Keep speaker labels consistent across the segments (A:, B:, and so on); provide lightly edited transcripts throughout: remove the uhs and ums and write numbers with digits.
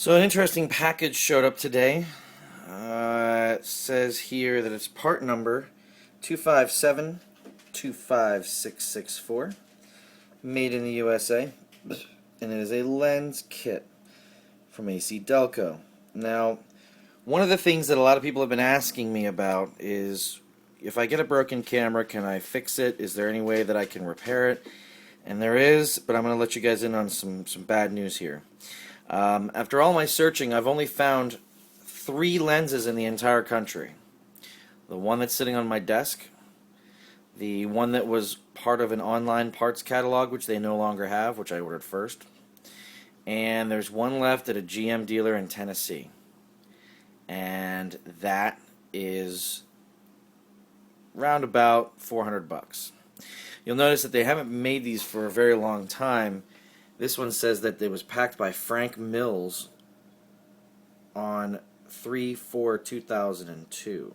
A: So an interesting package showed up today. It says here that it's part number 257-25664, made in the USA, and it is a lens kit from AC Delco. Now, one of the things that a lot of people have been asking me about is, if I get a broken camera, can I fix it? Is there any way that I can repair it? And there is, but I'm going to let you guys in on some bad news here. After all my searching, I've only found 3 lenses in the entire country. The one that's sitting on my desk, the one that was part of an online parts catalog, which they no longer have, which I ordered first, and there's one left at a GM dealer in Tennessee. And that is round about $400. You'll notice that they haven't made these for a very long time. This one says that it was packed by Frank Mills on 3/4/2002,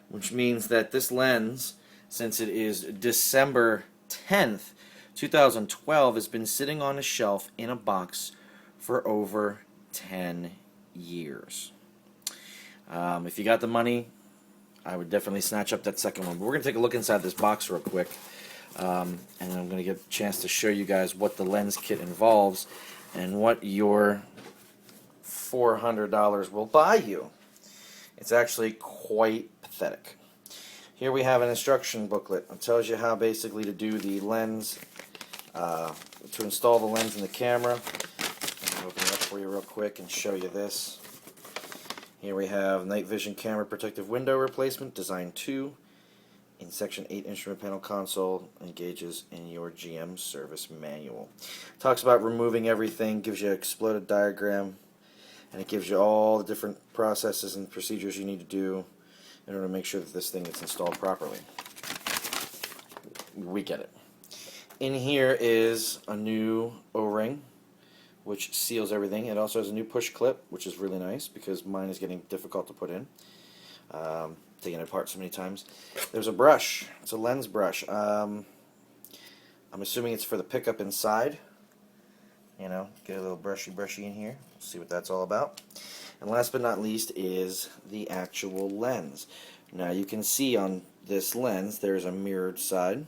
A: which means that this lens, since it is December 10th, 2012, has been sitting on a shelf in a box for over 10 years. If you got the money, I would definitely snatch up that second one. But we're going to take a look inside this box real quick. And I'm going to get a chance to show you guys what the lens kit involves and what your $400 will buy you. It's actually quite pathetic. Here we have an instruction booklet. It tells you how basically to do the lens, to install the lens in the camera. I'll open it up for you real quick and show you this. Here we have night vision camera protective window replacement, design 2. In section 8 instrument panel console, engages in your GM service manual. Talks about removing everything, gives you an exploded diagram, and it gives you all the different processes and procedures you need to do in order to make sure that this thing gets installed properly. We get it. In here is a new O-ring, which seals everything. It also has a new push clip, which is really nice because mine is getting difficult to put in. Taking it apart so many times. There's a brush. It's a lens brush. I'm assuming it's for the pickup inside. You know, get a little brushy in here. See what that's all about. And last but not least is the actual lens. Now you can see on this lens there's a mirrored side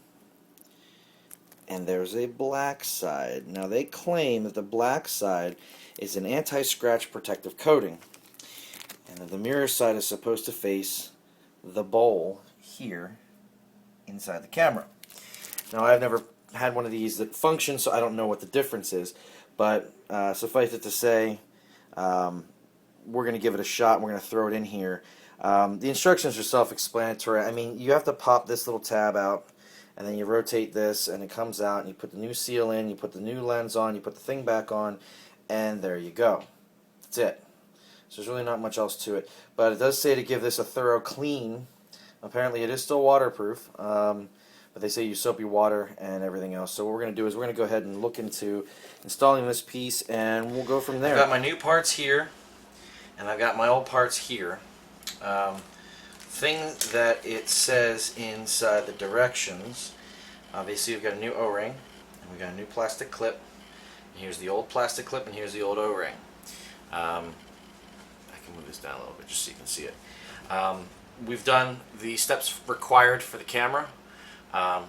A: and there's a black side. Now they claim that the black side is an anti-scratch protective coating, and that the mirror side is supposed to face the bowl here inside the camera. Now I've never had one of these that functions, so I don't know what the difference is, but suffice it to say, we're going to give it a shot and we're going to throw it in here. The instructions are self-explanatory. I mean, you have to pop this little tab out and then you rotate this and it comes out and you put the new seal in, you put the new lens on, you put the thing back on, and there you go. That's it. So there's really not much else to it. But it does say to give this a thorough clean. Apparently it is still waterproof, but they say use soapy water and everything else. So what we're going to do is we're going to go ahead and look into installing this piece, and we'll go from there. I've got my new parts here, and I've got my old parts here. Thing that it says inside the directions, obviously we've got a new O-ring, and we've got a new plastic clip. And here's the old plastic clip, and here's the old O-ring. Move this down a little bit just so you can see it. We've done the steps required for the camera.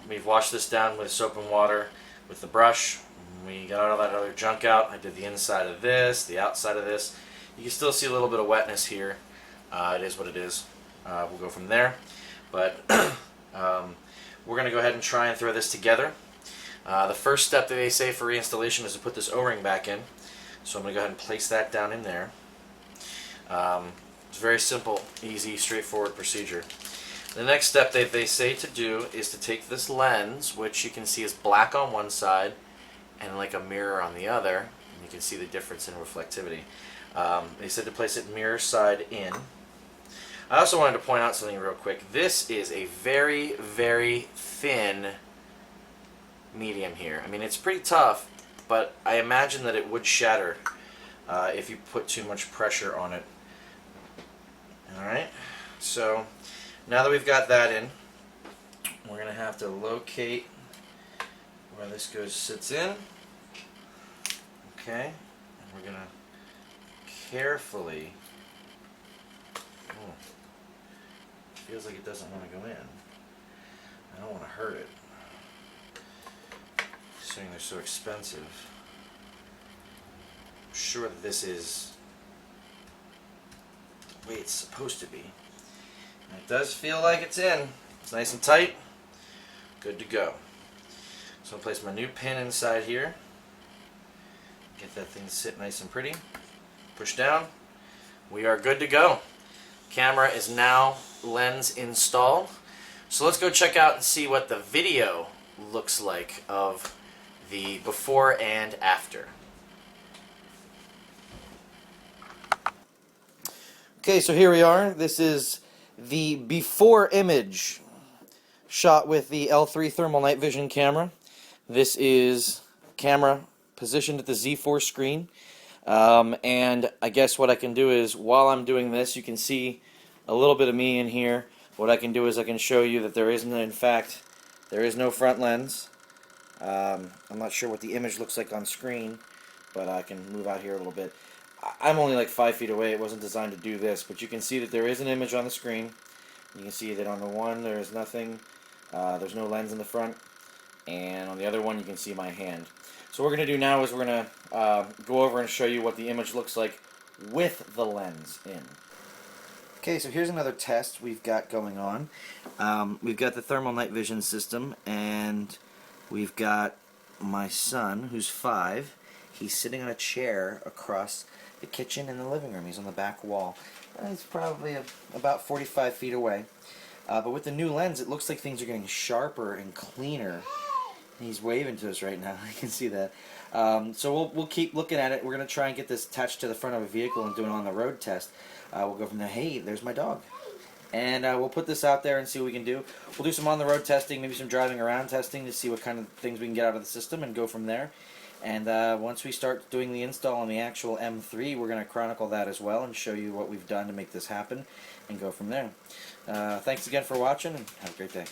A: We've washed this down with soap and water with the brush. We got all that other junk out. I did the inside of this, the outside of this. You can still see a little bit of wetness here. It is what it is. We'll go from there. But we're going to go ahead and try and throw this together. The first step that they say for reinstallation is to put this O-ring back in. So I'm going to go ahead and place that down in there. It's a very simple, easy, straightforward procedure. The next step that they say to do is to take this lens, which you can see is black on one side and like a mirror on the other, and you can see the difference in reflectivity. They said to place it mirror side in. I also wanted to point out something real quick. This is a very, very thin medium here. I mean, it's pretty tough, but I imagine that it would shatter if you put too much pressure on it. Alright, so now that we've got that in, we're going to have to locate where this sits in. Okay, and we're going to carefully. Oh, feels like it doesn't want to go in. I don't want to hurt it. Considering they're so expensive. I'm sure that this is the way it's supposed to be. And it does feel like it's in. It's nice and tight. Good to go. So I'll place my new pin inside here. Get that thing to sit nice and pretty. Push down. We are good to go. Camera is now lens installed. So let's go check out and see what the video looks like of the before and after. Okay, so here we are. This is the before image shot with the L3 Thermal Night Vision camera. This is camera positioned at the Z4 screen. And I guess what I can do is, while I'm doing this, you can see a little bit of me in here. What I can do is I can show you that there isn't, in fact, there is no front lens. I'm not sure what the image looks like on screen, but I can move out here a little bit. I'm only like 5 feet away. It wasn't designed to do this, but you can see that there is an image on the screen. You can see that on the one there is nothing. There's no lens in the front, and on the other one you can see my hand. So what we're going to do now is we're going to go over and show you what the image looks like with the lens in. Okay, so here's another test we've got going on. We've got the thermal night vision system, and we've got my son, who's 5. He's sitting on a chair across the kitchen and the living room. He's on the back wall. He's probably about 45 feet away. But with the new lens, it looks like things are getting sharper and cleaner. He's waving to us right now. I can see that. So we'll keep looking at it. We're going to try and get this attached to the front of a vehicle and do an on-the-road test. We'll go from there. Hey, there's my dog. And we'll put this out there and see what we can do. We'll do some on-the-road testing, maybe some driving around testing to see what kind of things we can get out of the system and go from there. And once we start doing the install on the actual M3, we're going to chronicle that as well and show you what we've done to make this happen and go from there. Thanks again for watching, and have a great day.